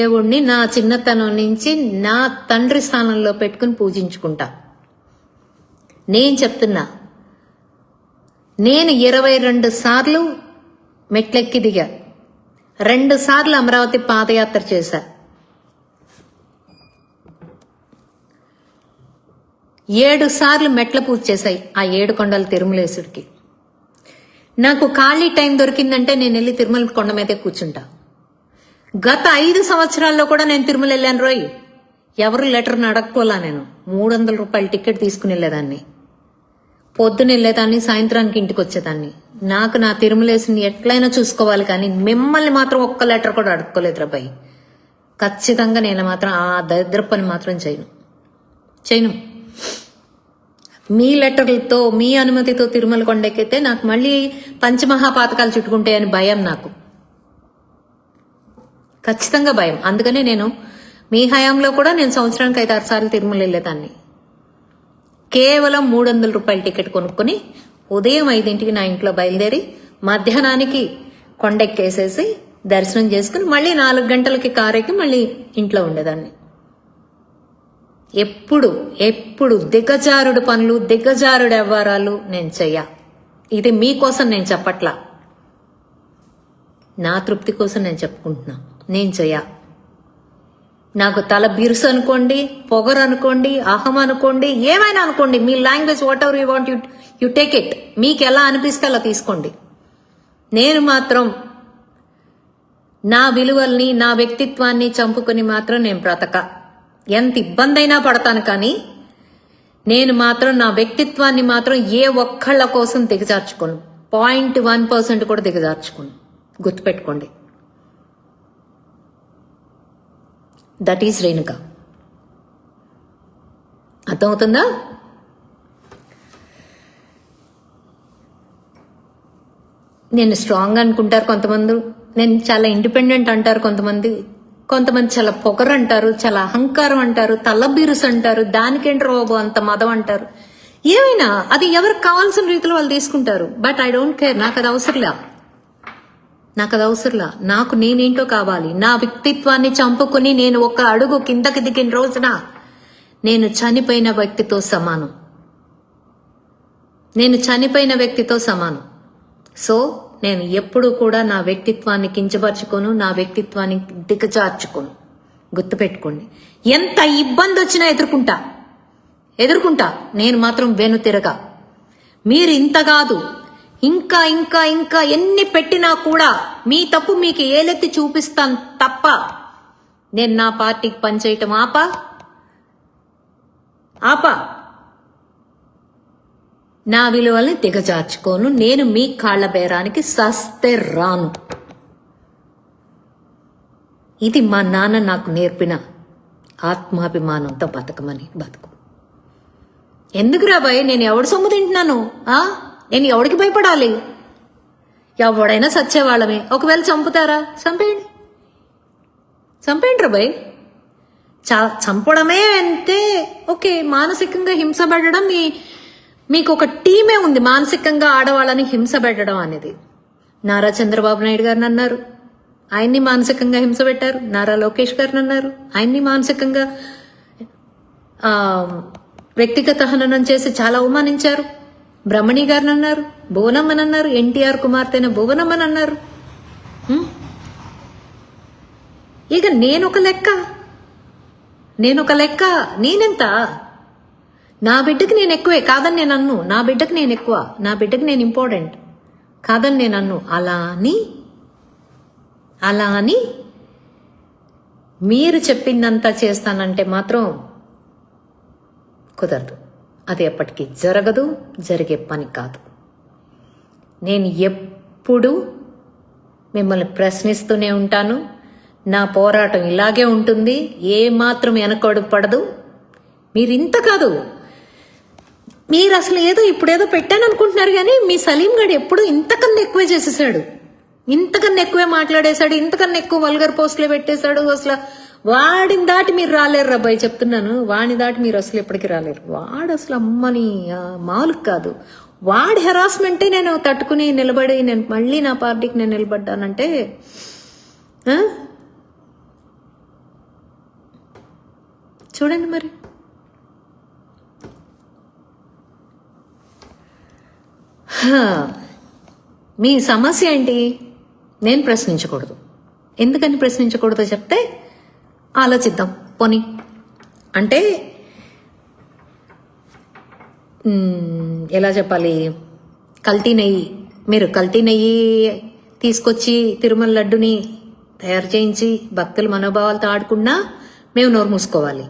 దేవుణ్ణి నా చిన్నతనం నుంచి నా తండ్రి స్థానంలో పెట్టుకుని పూజించుకుంటా. నేను చెప్తున్నా, నేను 22 సార్లు మెట్లెక్కి దిగా, 2 సార్లు అమరావతి పాదయాత్ర చేశా, 7 సార్లు మెట్ల పూజ చేశాయి ఆ 7 కొండల తిరుమలేశుడికి. నాకు ఖాళీ టైం దొరికిందంటే నేను వెళ్ళి తిరుమల కొండ మీదే కూర్చుంటా. గత 5 సంవత్సరాల్లో కూడా నేను తిరుమల వెళ్ళాను రోయ్. ఎవరు లెటర్ని అడగపోలా. నేను 300 రూపాయల టికెట్ తీసుకుని వెళ్ళేదాన్ని, పొద్దున వెళ్ళేదాన్ని, సాయంత్రానికి ఇంటికి వచ్చేదాన్ని. నాకు నా తిరుమలేసిని ఎట్లయినా చూసుకోవాలి, కానీ మిమ్మల్ని మాత్రం ఒక్క లెటర్ కూడా అడుక్కోలేదు రాబాయి. ఖచ్చితంగా నేను మాత్రం ఆ దరిద్ర పని మాత్రం చేయను. మీ లెటర్లతో మీ అనుమతితో తిరుమల కొండెక్కితే నాకు మళ్ళీ పంచమహాపాతకాలు చుట్టుకుంటాయని భయం, నాకు ఖచ్చితంగా భయం. అందుకనే నేను మీ హయాంలో కూడా నేను సంవత్సరానికి 5-6 సార్లు తిరుమల వెళ్ళేదాన్ని. కేవలం 300 రూపాయల టికెట్ కొనుక్కొని ఉదయం 5ంటికి నా ఇంట్లో బయలుదేరి మధ్యాహ్నానికి కొండెక్కేసేసి దర్శనం చేసుకుని మళ్ళీ 4 గంటలకి కారెక్కి మళ్ళీ ఇంట్లో ఉండేదాన్ని. ఎప్పుడు దిగజారుడు పనులు, దిగజారుడు వ్యవహారాలు నేను చెయ్య. ఇది మీకోసం నేను చెప్పట్లా, నా తృప్తి కోసం నేను చెప్పుకుంటున్నా. నేను చెయ్య. నాకు తల బిరుసు అనుకోండి, పొగరు అనుకోండి, అహం అనుకోండి, ఏమైనా అనుకోండి, మీ language whatever you want you take it. మీకు ఎలా అనిపిస్తే అలా తీసుకోండి. నేను మాత్రం నా విలువల్ని, నా వ్యక్తిత్వాన్ని చంపుకొని మాత్రం నేను బ్రతక. ఎంత ఇబ్బంది అయినా పడతాను, కానీ నేను మాత్రం నా వ్యక్తిత్వాన్ని మాత్రం ఏ ఒక్కళ్ళ కోసం దిగజార్చుకోను. 0.1% కూడా దిగజార్చుకోను. గుర్తుపెట్టుకోండి. That is Renuka. అర్థమవుతుందా? నేను స్ట్రాంగ్ అనుకుంటారు కొంతమంది, నేను చాలా ఇండిపెండెంట్ అంటారు కొంతమంది చాలా పొగరు అంటారు, చాలా అహంకారం అంటారు, తలబిరుసు అంటారు, దానికేంట్రో బాబు అంత మదం అంటారు. ఏమైనా అది ఎవరికి కావాల్సిన రీతిలో వాళ్ళు తీసుకుంటారు. But I don't care. నాకు అది అవసరంలా. నాకు నేనేంటో కావాలి. నా వ్యక్తిత్వాన్ని చంపుకుని నేను ఒక అడుగు కిందకి దిగిన రోజున నేను చనిపోయిన వ్యక్తితో సమానం. సో నేను ఎప్పుడు కూడా నా వ్యక్తిత్వాన్ని కించపరచుకోను, నా వ్యక్తిత్వాన్ని దిగజార్చుకోను. గుర్తుపెట్టుకోండి. ఎంత ఇబ్బంది వచ్చినా ఎదుర్కొంటా. నేను మాత్రం వెనుతిరగా. మీరు ఇంత కాదు, ఇంకా ఎన్ని పెట్టినా కూడా మీ తప్పు మీకు ఏలెత్తి చూపిస్తాను తప్ప నేను నా పార్టీకి పనిచేయటం ఆపా. నా విలువల్ని దిగజార్చుకోను. నేను మీ కాళ్ల బేరానికి సస్తే రాను. ఇది మా నాన్న నాకు నేర్పిన ఆత్మాభిమానంతో బతుకు. ఎందుకు రాబాయ్, నేను ఎవడు సొమ్ము తింటున్నాను? నేను ఎవడికి భయపడాలి? ఎవడైనా సచ్చేవాళ్ళమే. ఒకవేళ చంపుతారా, చంపేయండి రాబాయ్. చంపడమే అంటే ఓకే. మానసికంగా హింస పెట్టడం మీకు ఒక టీమే ఉంది. మానసికంగా ఆడవాళ్ళని హింస పెట్టడం అనేది. నారా చంద్రబాబు నాయుడు గారిని అన్నారు, ఆయన్ని మానసికంగా హింస పెట్టారు. నారా లోకేష్ గారిని అన్నారు, ఆయన్ని మానసికంగా వ్యక్తిగత హననం చేసి చాలా అవమానించారు. బ్రహ్మణి గారిని అన్నారు, భువనమ్మని అన్నారు, ఎన్టీఆర్ కుమార్తెన భువనమ్మని అన్నారు. ఇక నేనొక లెక్క. నేనెంత? నా బిడ్డకి నేను ఎక్కువే కాదని నేను అన్ను. నా బిడ్డకి నేను ఎక్కువ, నా బిడ్డకి నేను ఇంపార్టెంట్ కాదని నేను అన్ను. అలా అని మీరు చెప్పిందంతా చేస్తానంటే మాత్రం కుదరదు. అది ఎప్పటికీ జరగదు, జరిగే పని కాదు. నేను ఎప్పుడు మిమ్మల్ని ప్రశ్నిస్తూనే ఉంటాను. నా పోరాటం ఇలాగే ఉంటుంది. ఏ మాత్రం వెనకడు పడదు. మీరు ఇంత కాదు, మీరు అసలు ఇప్పుడేదో పెట్టాను అనుకుంటున్నారు, కానీ మీ సలీం గడు ఎప్పుడు ఇంతకన్నా ఎక్కువే చేసేసాడు, ఇంతకన్నా ఎక్కువే మాట్లాడేశాడు, ఇంతకన్నా ఎక్కువ వల్గర్ పోస్టులు పెట్టేశాడు. అసలు వాడిని దాటి మీరు రాలేరు రాబాయ్, చెప్తున్నాను. వాడిని దాటి మీరు అసలు ఎప్పటికీ రాలేరు. వాడు అసలు అమ్మని మామూలు కాదు. వాడి హెరాస్మెంటే నేను తట్టుకుని నిలబడి నేను మళ్ళీ నా పార్టీకి నేను నిలబడ్డానంటే చూడండి మరి. మీ సమస్య ఏంటి? నేను ప్రశ్నించకూడదు. ఎందుకని ప్రశ్నించకూడదో చెప్తే ఆలోచిద్దాం. పోనీ అంటే ఎలా చెప్పాలి, కల్తీ నెయ్యి, మీరు కల్తీ నెయ్యి తీసుకొచ్చి తిరుమల లడ్డుని తయారు చేయించి భక్తుల మనోభావాలతో ఆడుకున్నా మేము నోరు మూసుకోవాలి.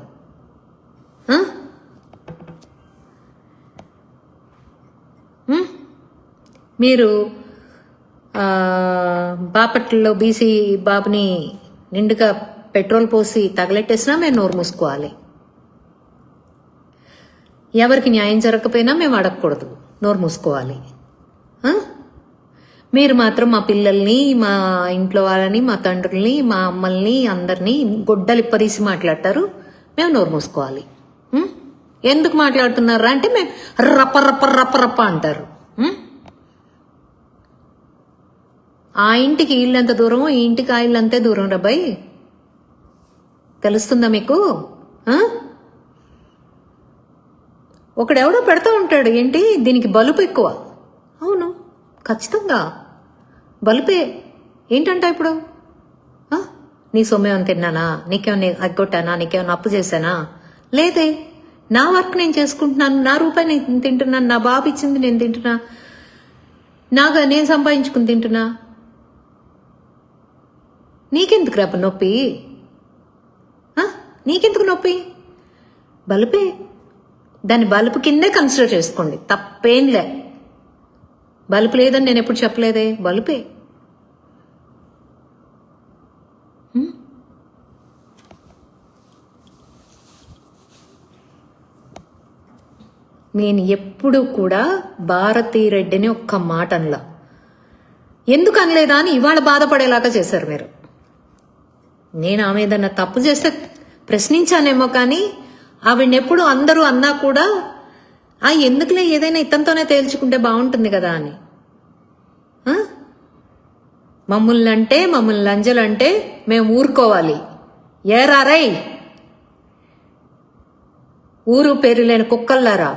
మీరు బాపట్లలో బీసీ బాబుని నిండుగా పెట్రోల్ పోసి తగలెట్టేసినా మేము నోరు మూసుకోవాలి. ఎవరికి న్యాయం జరగకపోయినా మేము అడగకూడదు, నోరు మూసుకోవాలి. మీరు మాత్రం మా పిల్లల్ని, మా ఇంట్లో వాళ్ళని, మా తండ్రుల్ని, మా అమ్మల్ని అందరినీ గొడ్డలిప్పదీసి మాట్లాడతారు, మేము నోరు మూసుకోవాలి. ఎందుకు మాట్లాడుతున్నారా అంటే మేము రప్ప రప్ప రప్ప రప్ప అంటారు. ఆ ఇంటికి ఇల్లు ఎంత దూరం, ఈ ఇంటికి ఆ ఇల్లు అంతే దూరం రబ్బాయి. తెలుస్తుందా మీకు? ఒకడెవడో పెడతా ఉంటాడు, ఏంటి దీనికి బలుపు ఎక్కువ. అవును, ఖచ్చితంగా బలుపే. ఏంటంట ఇప్పుడు? నీ సొమ్మేమని తిన్నానా, నీకేమన్నా అగ్గొట్టానా, నీకేమన్నా అప్పు చేశానా? లేదే, నా వర్క్ నేను చేసుకుంటున్నాను, నా రూపాయి నేను తింటున్నాను, నా బాబు ఇచ్చింది నేను తింటున్నా, నాగా నేను సంపాదించుకుని తింటున్నా. నీకెందుకు రేపు నొప్పి? నీకెందుకు నొప్పి? బలుపే. దాన్ని బలుపు కిందే కన్సిడర్ చేసుకోండి, తప్పేంలే. బలుపు లేదని నేను ఎప్పుడు చెప్పలేదే, బలుపే. నేను ఎప్పుడు కూడా భారతీ రెడ్డిని ఒక్క మాట అనలా. ఎందుకు అనలేదా అని ఇవాళ బాధపడేలాగా చేశారు మీరు. నేను ఆమె ఏదన్నా తప్పు చేస్తే ప్రశ్నించానేమో, కానీ ఆవిడెప్పుడు అందరూ అన్నా కూడా ఎందుకులే ఏదైనా ఇతనితోనే తేల్చుకుంటే బాగుంటుంది కదా అని. మమ్మల్ని లంజలంటే మేము ఊరుకోవాలి. ఏరారై ఊరు పేరు లేని కుక్కల్లారా,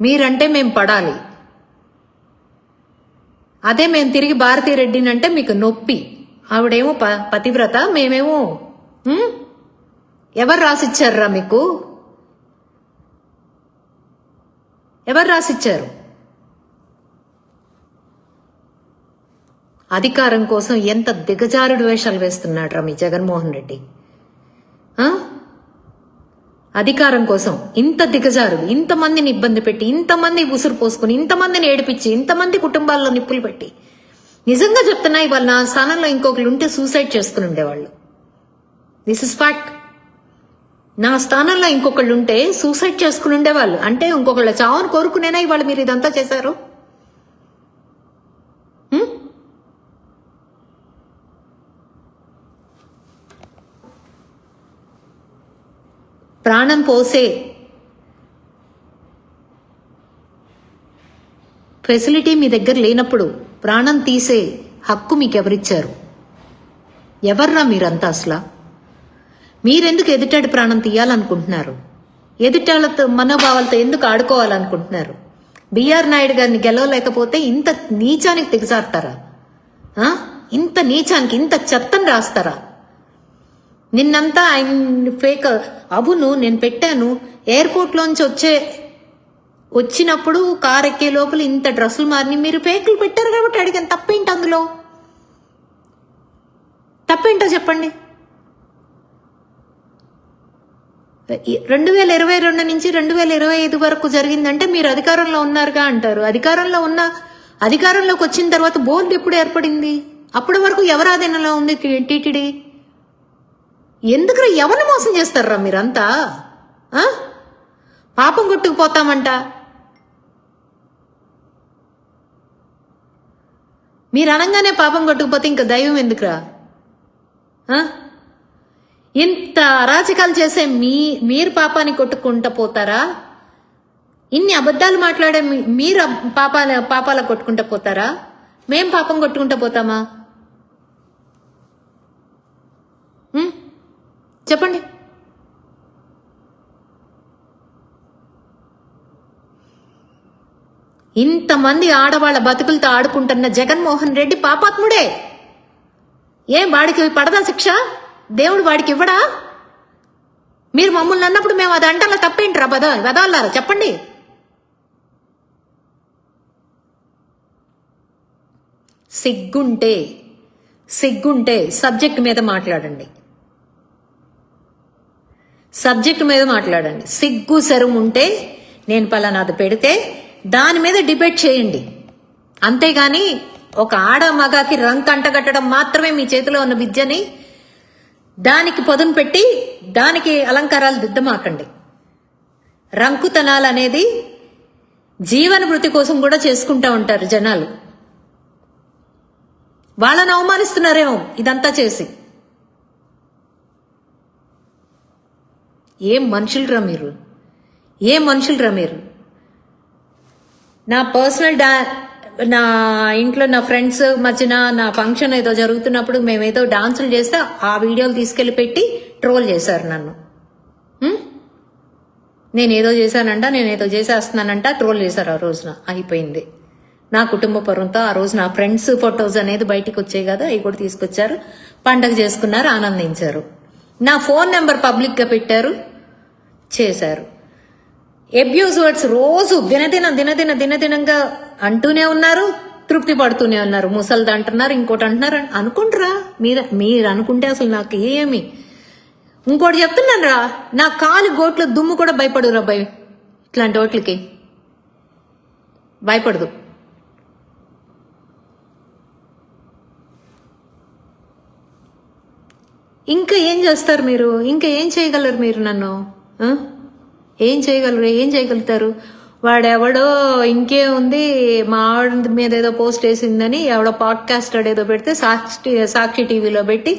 మీరంటే మేము పడాలి. అదే మేము తిరిగి భారతీ రెడ్డిని అంటే మీకు నొప్పి. ఆవిడేమో పతివ్రత, మేమేమో ఎవరు రాసిచ్చారా మీకు? ఎవరు రాసిచ్చారు? అధికారం కోసం ఎంత దిగజారుడు వేషాలు వేస్తున్నాడు రా మీ జగన్మోహన్ రెడ్డి. అధికారం కోసం ఇంత దిగజారుడు, ఇంతమందిని ఇబ్బంది పెట్టి, ఇంతమంది ఉసురు పోసుకుని, ఇంతమందిని ఏడిపించి, ఇంతమంది కుటుంబాల్లో నిప్పులు పెట్టి, నిజంగా చెప్తున్నా ఇవాళ నా స్థానంలో ఇంకొకరు ఉంటే సూసైడ్ చేసుకుని ఉండేవాళ్ళు. This is fact. నా స్థానంలో ఇంకొకళ్ళు ఉంటే సూసైడ్ చేసుకుని ఉండేవాళ్ళు. అంటే ఇంకొకళ్ళ చావును కోరుకునేనా ఇవాళ మీరు ఇదంతా చేశారు? ప్రాణం పోసే ఫెసిలిటీ మీ దగ్గర లేనప్పుడు ప్రాణం తీసే హక్కు మీకు ఎవరిచ్చారు? ఎవర్రా మీరంతా అసలు? మీరెందుకు ఎదుటాడి ప్రాణం తీయాలనుకుంటున్నారు? ఎదుటాళ్ళతో మనోభావాలతో ఎందుకు ఆడుకోవాలనుకుంటున్నారు? బిఆర్ నాయుడు గారిని గెలవలేకపోతే ఇంత నీచానికి దిగజారుతారా? ఇంత నీచానికి ఇంత చెత్తను రాస్తారా? నిన్నంతా ఆయన ఫేక్. అవును, నేను పెట్టాను. ఎయిర్పోర్ట్లోంచి వచ్చినప్పుడు కార్ ఎక్కే లోపల ఇంత డ్రెస్సులు మారిని మీరు ఫేకులు పెట్టారు కాబట్టి అడిగాను. తప్పేంటి అందులో? తప్పేంటో చెప్పండి. 2022 నుంచి 2025 వరకు జరిగిందంటే మీరు అధికారంలో ఉన్నారుగా అంటారు. అధికారంలోకి వచ్చిన తర్వాత బోర్డు ఎప్పుడు ఏర్పడింది? అప్పటి వరకు ఎవరి ఆధీనంలో ఉంది టీటీడీ? ఎందుకు ఎవరిని మోసం చేస్తారా మీరంతా? పాపం కొట్టుకుపోతామంట. మీరు అనగానే పాపం కొట్టుకుపోతే ఇంకా దైవం ఎందుకురా? ఇంత అరాచకాలు చేసే మీరు పాపాన్ని కొట్టుకుంటూ పోతారా? ఇన్ని అబద్ధాలు మాట్లాడే మీరు పాపాల కొట్టుకుంటూ పోతారా? మేం పాపం కొట్టుకుంటూ పోతామా? చెప్పండి. ఇంతమంది ఆడవాళ్ళ బతుకులతో ఆడుకుంటున్న జగన్మోహన్ రెడ్డి పాపాత్ముడే. ఏం వాడికి పడదా శిక్ష? దేవుడు వాడికి ఇవ్వడా? మీరు మమ్మల్ని అన్నప్పుడు మేము అది అంటలా తప్పేంట్రా వెదవల్లారా చెప్పండి. సిగ్గుంటే సబ్జెక్ట్ మీద మాట్లాడండి. సిగ్గు శరం ఉంటే నేను పలానాది పెడితే దాని మీద డిబేట్ చేయండి. అంతేగాని ఒక ఆడ మగాకి రంక్ అంటగట్టడం మాత్రమే మీ చేతిలో ఉన్న విద్యని దానికి పదును పెట్టి దానికి అలంకారాలు దిద్దమాకండి. రంకుతనాలు అనేది జీవన వృత్తి కోసం కూడా చేసుకుంటా ఉంటారు జనాలు. వాళ్ళని అవమానిస్తున్నారేమో ఇదంతా చేసి. ఏం మనుషులరా మీరు? నా పర్సనల్ నా ఇంట్లో నా ఫ్రెండ్స్ మధ్యన నా ఫంక్షన్ ఏదో జరుగుతున్నప్పుడు మేమేదో డాన్సులు చేస్తే ఆ వీడియోలు తీసుకెళ్లి పెట్టి ట్రోల్ చేశారు నన్ను. నేనేదో చేశానంట, నేనేదో చేసేస్తున్నానంట, ట్రోల్ చేశారు. ఆ రోజున అయిపోయింది. నా కుటుంబ పరువుతో ఆ రోజు నా ఫ్రెండ్స్ ఫొటోస్ అనేది బయటికి వచ్చాయి కదా, అవి కూడా తీసుకొచ్చారు, పండగ చేసుకున్నారు, ఆనందించారు. నా ఫోన్ నెంబర్ పబ్లిక్ గా పెట్టారు, చేశారు. అబ్యూజ్ వర్డ్స్ రోజు దినదినంగా అంటూనే ఉన్నారు, తృప్తి పడుతూనే ఉన్నారు. ముసల్ది అంటున్నారు, ఇంకోటి అంటున్నారు. అనుకుంటారా మీరు అనుకుంటే అసలు నాకు ఏమి. ఇంకోటి చెప్తున్నాను రా, నా కాలు గోట్లు దుమ్ము కూడా భయపడు రాబాయ్. ఇట్లాంటి ఓట్లకి భయపడదు. ఇంకా ఏం చేస్తారు మీరు? ఇంకా ఏం చేయగలరు మీరు? నన్ను ఏం చేయగలుగుతారు? వాడెవడో ఇంకే ఉంది మా ఆవిడ మీద ఏదో పోస్ట్ వేసిందని ఎవడో పాడ్కాస్ట్ ఏదో పెడితే సాక్షి టీవీలో పెట్టి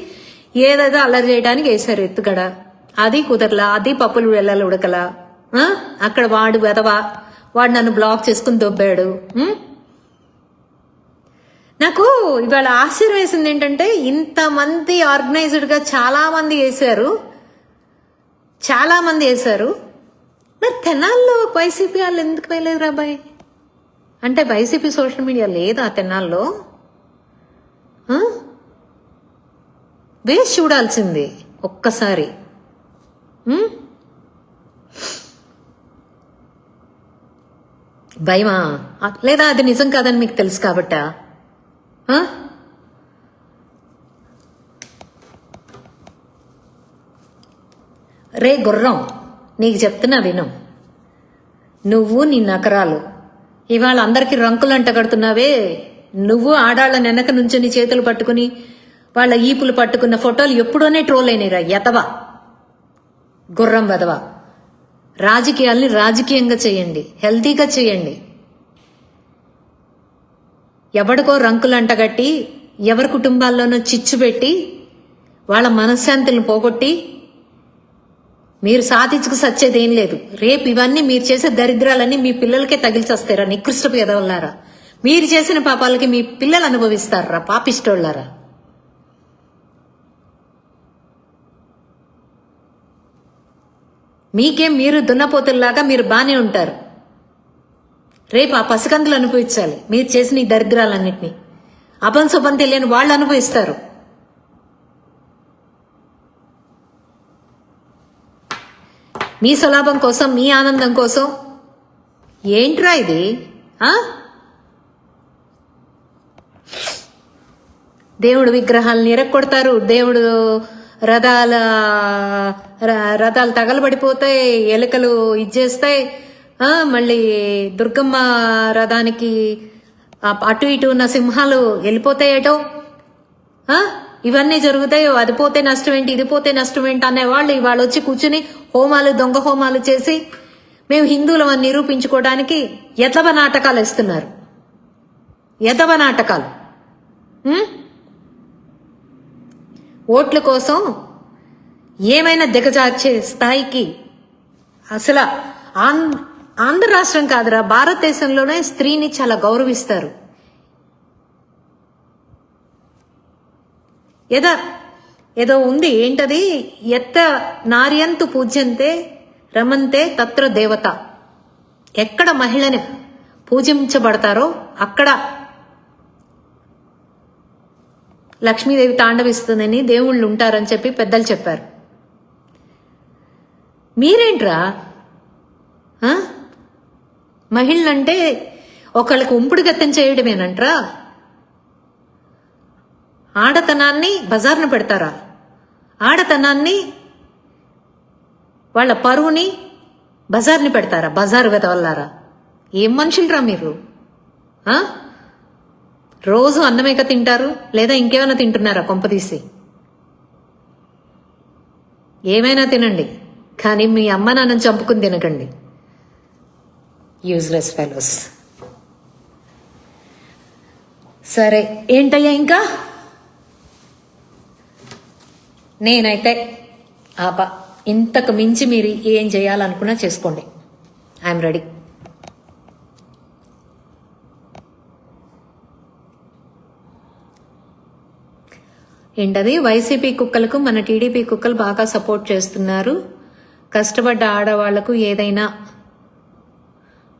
ఏదేదో అల్లరి చేయడానికి వేశారు ఎత్తుగడ. అది కుదరలా, అది పప్పులు వెళ్ళాలి ఉడకలా. అక్కడ వాడు వెదవా, వాడు నన్ను బ్లాక్ చేసుకుని దొబ్బాడు. నాకు ఇవాళ ఆశ్చర్యం వేసింది ఏంటంటే, ఇంతమంది ఆర్గనైజ్డ్ గా చాలా మంది వేశారు. మరి తెనాల్లో వైసీపీ వాళ్ళు ఎందుకు వేయలేదు రాబాయ్? అంటే వైసీపీ సోషల్ మీడియా లేదా తెనాల్లో? వేసి చూడాల్సింది ఒక్కసారి. భయమా? లేదా అది నిజం కాదని మీకు తెలుసు కాబట్టా? రే గుర్రం, నీకు చెప్తున్నా విను. నువ్వు నీ నకరాలు ఇవాళ అందరికి రంకులు అంటగడుతున్నావే. నువ్వు ఆడాళ్ళ వెనక నుంచి చేతులు పట్టుకుని వాళ్ళ ఈపులు పట్టుకున్న ఫోటోలు ఎప్పుడోనే ట్రోల్ అయినాయిరా ఎతవా, గుర్రం వెదవా. రాజకీయాల్ని రాజకీయంగా చేయండి, హెల్తీగా చేయండి. ఎవడికో రంకులు అంటగట్టి ఎవరి కుటుంబాల్లోనో చిచ్చు పెట్టి వాళ్ళ మనశ్శాంతులను పోగొట్టి మీరు సాధించుకు సచ్చేదేం లేదు. రేపు ఇవన్నీ మీరు చేసే దరిద్రాలన్నీ మీ పిల్లలకే తగిలిచొస్తారా నికృష్టపు ఎదవల్లారా. మీరు చేసిన పాపాలకి మీ పిల్లలు అనుభవిస్తారా పాపిష్టోళ్ళారా. మీకేం మీరు దున్నపోతుల్లాగా మీరు బానే ఉంటారు. రేపు ఆ పసికందులు అనుభవించాలి మీరు చేసిన ఈ దరిద్రాలన్నింటినీ. అపంశుభం తెలియని వాళ్ళు అనుభవిస్తారు. మీ సులాభం కోసం, మీ ఆనందం కోసం. ఏంట్రా ఇది? దేవుడు విగ్రహాలను ఇరక్కొడతారు, దేవుడు రథాలు తగలబడిపోతాయి, ఎలుకలు ఇచ్చేస్తాయి. మళ్ళీ దుర్గమ్మ రథానికి అటు ఇటు ఉన్న సింహాలు వెళ్ళిపోతాయేటో. ఇవన్నీ జరుగుతాయి. అది పోతే నష్టం ఏంటి, ఇది పోతే నష్టం ఏంటి అనేవాళ్ళు ఇవాళ వచ్చి కూర్చుని హోమాలు, దొంగ హోమాలు చేసి మేము హిందువులమని నిరూపించుకోవడానికి యతవ నాటకాలు ఇస్తున్నారు. యతవ నాటకాలు. ఓట్ల కోసం ఏమైనా దిగజార్చే స్థాయికి అసలు ఆంధ్ర రాష్ట్రం కాదురా, భారతదేశంలోనే స్త్రీని చాలా గౌరవిస్తారు. ఏదో ఉంది, ఏంటది? ఎత్త నార్యంతు పూజ్యంతే రమంతే తత్ర దేవత. ఎక్కడ మహిళని పూజించబడతారో అక్కడ లక్ష్మీదేవి తాండవిస్తుందని దేవుళ్ళు ఉంటారని చెప్పి పెద్దలు చెప్పారు. మీరేంట్రా మహిళలంటే ఒకళ్ళకి ఉంపుడు గత్తం చేయడమేనంట్రా? ఆడతనాన్ని బజార్ను పెడతారా? ఆడతనాన్ని వాళ్ళ పరువుని బజార్ని పెడతారా? బజారు వెదవల్లారా? ఏం మనుషులరా మీరు? రోజు అన్నమేక తింటారు లేదా ఇంకేమైనా తింటున్నారా కొంపదీసి? ఏమైనా తినండి, కానీ మీ అమ్మ నాన్నని చంపుకుని తినకండి. Useless fellows. సరే ఏంటయ్యా ఇంకా? నేనైతే ఇంతకు మించి మీరు ఏం చేయాలనుకున్నా చేసుకోండి. I'm ready. ఏంటది? వైసీపీ కుక్కలకు మన టీడీపీ కుక్కలు బాగా సపోర్ట్ చేస్తున్నారు. కష్టపడ్డ ఆడవాళ్లకు ఏదైనా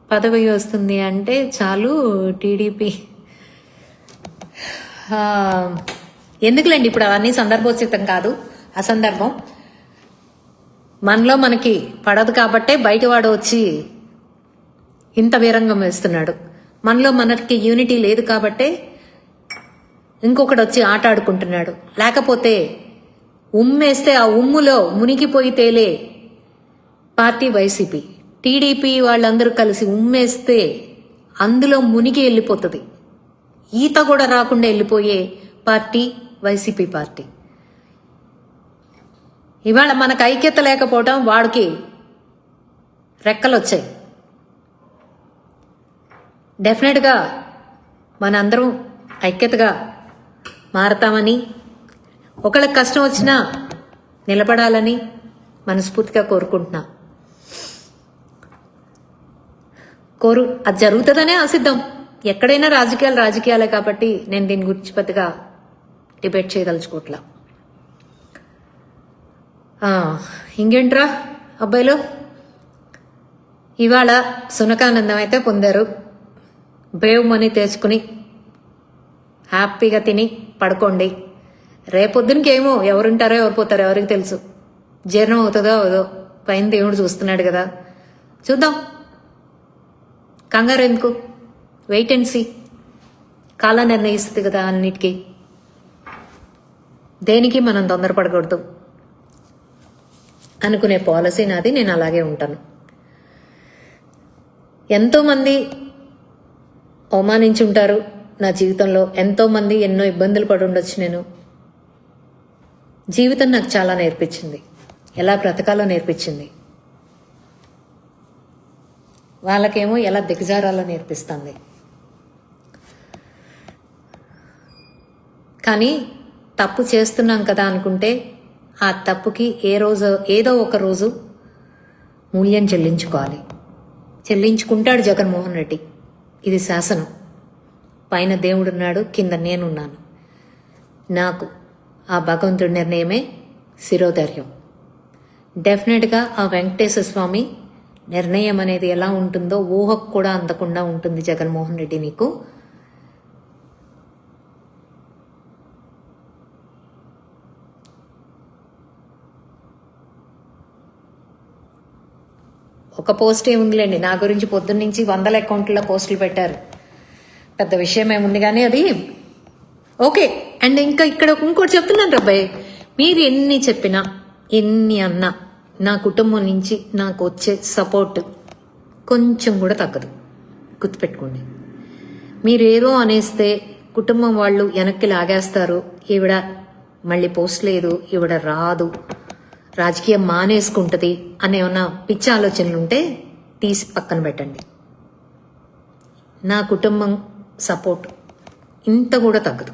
పదవి వస్తుంది అంటే చాలు టీడీపీ. ఎందుకులేండి, ఇప్పుడు అవన్నీ సందర్భోచితం కాదు, అసందర్భం. మనలో మనకి పడదు కాబట్టే బయటవాడు వచ్చి ఇంత వీరంగం వేస్తున్నాడు. మనలో మనకి యూనిటీ లేదు కాబట్టే ఇంకొకటి వచ్చి ఆట ఆడుకుంటున్నాడు. లేకపోతే ఉమ్మేస్తే ఆ ఉమ్ములో మునిగిపోయి తేలే పార్టీ వైసీపీ. టీడీపీ వాళ్ళందరూ కలిసి ఉమ్మేస్తే అందులో మునిగి వెళ్ళిపోతుంది. ఈత కూడా రాకుండా వెళ్ళిపోయే పార్టీ వైసీపీ పార్టీ. ఇవాళ మనకు ఐక్యత లేకపోవడం వాడికి రెక్కలు వచ్చాయి. డెఫినెట్గా మనందరం ఐక్యతగా మారతామని, ఒకళ్ళకి కష్టం వచ్చినా నిలబడాలని మనస్ఫూర్తిగా కోరుకుంటున్నా. అది జరుగుతుందనే ఆశిద్దాం. ఎక్కడైనా రాజకీయాలే కాబట్టి నేను దీని గురించి పెద్దగా డిబేట్ చేయదలుచుకోవట్లా. ఇంకేంట్రా అబ్బాయిలు, ఇవాళ సునకానందం అయితే పొందారు. బ్రేవ్ మనీ తెచ్చుకుని హ్యాపీగా తిని పడుకోండి. రేపొద్దునకేమో ఎవరుంటారో ఎవరు పోతారో ఎవరికి తెలుసు. జీర్ణం అవుతుందో అవదో పైన దేవుడు చూస్తున్నాడు కదా, చూద్దాం. కంగారు ఎందుకు? Wait and see. కాలం నిర్ణయిస్తుంది కదా అన్నిటికీ. దేనికి మనం తొందరపడకూడదు అనుకునే పాలసీ నాది. నేను అలాగే ఉంటాను. ఎంతోమంది అవమానించి ఉంటారు నా జీవితంలో. ఎంతోమంది ఎన్నో ఇబ్బందులు పడి ఉండొచ్చు. నేను జీవితం నాకు చాలా నేర్పించింది, ఎలా బ్రతకాలో నేర్పించింది. వాళ్ళకేమో ఎలా దిగజారాలో నేర్పిస్తుంది. కానీ తప్పు చేస్తున్నాం కదా అనుకుంటే ఆ తప్పుకి ఏదో ఒక రోజు మూల్యం చెల్లించుకోవాలి. చెల్లించుకుంటాడు జగన్మోహన్ రెడ్డి. ఇది శాసనం. పైన దేవుడున్నాడు, కింద నేనున్నాను. నాకు ఆ భగవంతుడి నిర్ణయమే శిరోధైర్యం. డెఫినెట్గా ఆ వెంకటేశ్వర స్వామి నిర్ణయం అనేది ఎలా ఉంటుందో ఊహకు కూడా అందకుండా ఉంటుంది జగన్మోహన్ రెడ్డి నీకు. ఒక పోస్ట్ ఏముందిలేండి, నా గురించి పొద్దున్నుంచి 100 అకౌంట్లలో పోస్టులు పెట్టారు. పెద్ద విషయం ఏముంది కానీ అది ఓకే. అండ్ ఇంకా ఇక్కడ ఇంకోటి చెప్తున్నాను రబ్బాయి, మీరు ఎన్ని చెప్పినా ఎన్ని అన్నా నా కుటుంబం నుంచి నాకు వచ్చే సపోర్ట్ కొంచెం కూడా తగ్గదు. గుర్తుపెట్టుకోండి. మీరేదో అనేస్తే కుటుంబం వాళ్ళు వెనక్కి లాగేస్తారు. ఈవిడ మళ్ళీ పోస్ట్ లేదు, ఈవిడ రాదు, రాజకీయం మానేసుకుంటుంది అనే ఏమన్నా పిచ్చి ఆలోచనలు ఉంటే తీసి పక్కన పెట్టండి. నా కుటుంబం సపోర్ట్ ఇంత కూడా తగ్గదు.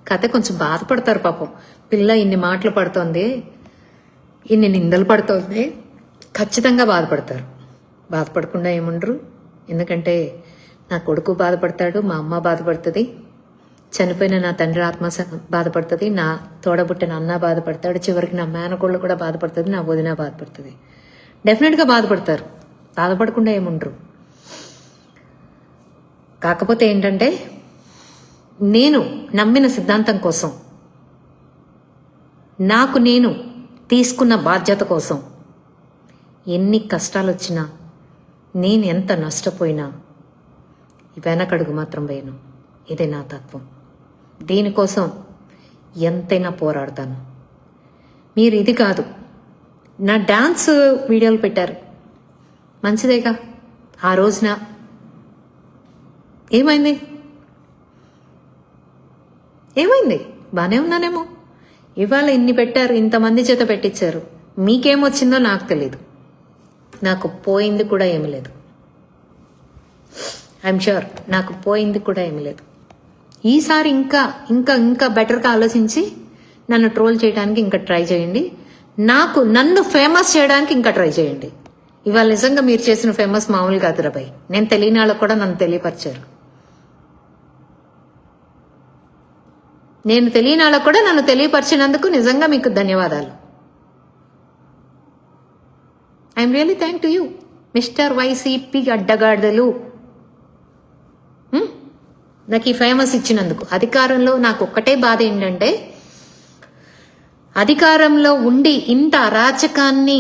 కథ కొంచెం బాధపడతారు పాపం. పిల్ల ఇన్ని మాటలు పడుతోంది, ఇన్ని నిందలు పడుతోంది, ఖచ్చితంగా బాధపడతారు. బాధపడకుండా ఏముండరు. ఎందుకంటే నా కొడుకు బాధపడతాడు, మా అమ్మ బాధపడుతుంది, చనిపోయిన నా తండ్రి ఆత్మ బాధపడుతుంది, నా తోడబుట్టిన అన్న బాధపడతాడు, చివరికి నా మేనకోళ్ళు కూడా బాధపడుతుంది, నా వదిన బాధపడుతుంది. డెఫినెట్గా బాధపడతారు. బాధపడకుండా ఏముండరు. కాకపోతే ఏంటంటే నేను నమ్మిన సిద్ధాంతం కోసం, నాకు నేను తీసుకున్న బాధ్యత కోసం ఎన్ని కష్టాలు వచ్చినా, నేను ఎంత నష్టపోయినా వెనకడుగు మాత్రం వేయను. ఇదే నా తత్వం. దీనికోసం ఎంతైనా పోరాడతాను. మీరు ఇది కాదు, నా డాన్స్ వీడియోలు పెట్టారు, మంచిదేగా. ఆ రోజున ఏమైంది బాగానే ఉన్నానేమో. ఇవాళ ఇన్ని పెట్టారు, ఇంతమంది చేత పెట్టించారు, మీకేమొచ్చిందో నాకు తెలీదు. నాకు పోయింది కూడా ఏమి లేదు. ఐఎమ్ ష్యూర్ నాకు పోయింది కూడా ఏమి లేదు. ఈసారి ఇంకా ఇంకా ఇంకా బెటర్గా ఆలోచించి నన్ను ట్రోల్ చేయడానికి ఇంకా ట్రై చేయండి. నన్ను ఫేమస్ చేయడానికి ఇంకా ట్రై చేయండి. ఇవాళ నిజంగా మీరు చేసిన ఫేమస్ మామూలు కాదు రాబాయ్. నేను తెలియని వాళ్ళకు కూడా నన్ను తెలియపరిచారు. నేను తెలియని వాళ్ళకు కూడా నన్ను తెలియపరిచినందుకు నిజంగా మీకు ధన్యవాదాలు. I'm really thank to you mister YCP అడ్డగాడిదలు. నాకు ఈ ఫేమస్ ఇచ్చినందుకు. అధికారంలో నాకు ఒక్కటే బాధ ఏంటంటే, అధికారంలో ఉండి ఇంత అరాచకాన్ని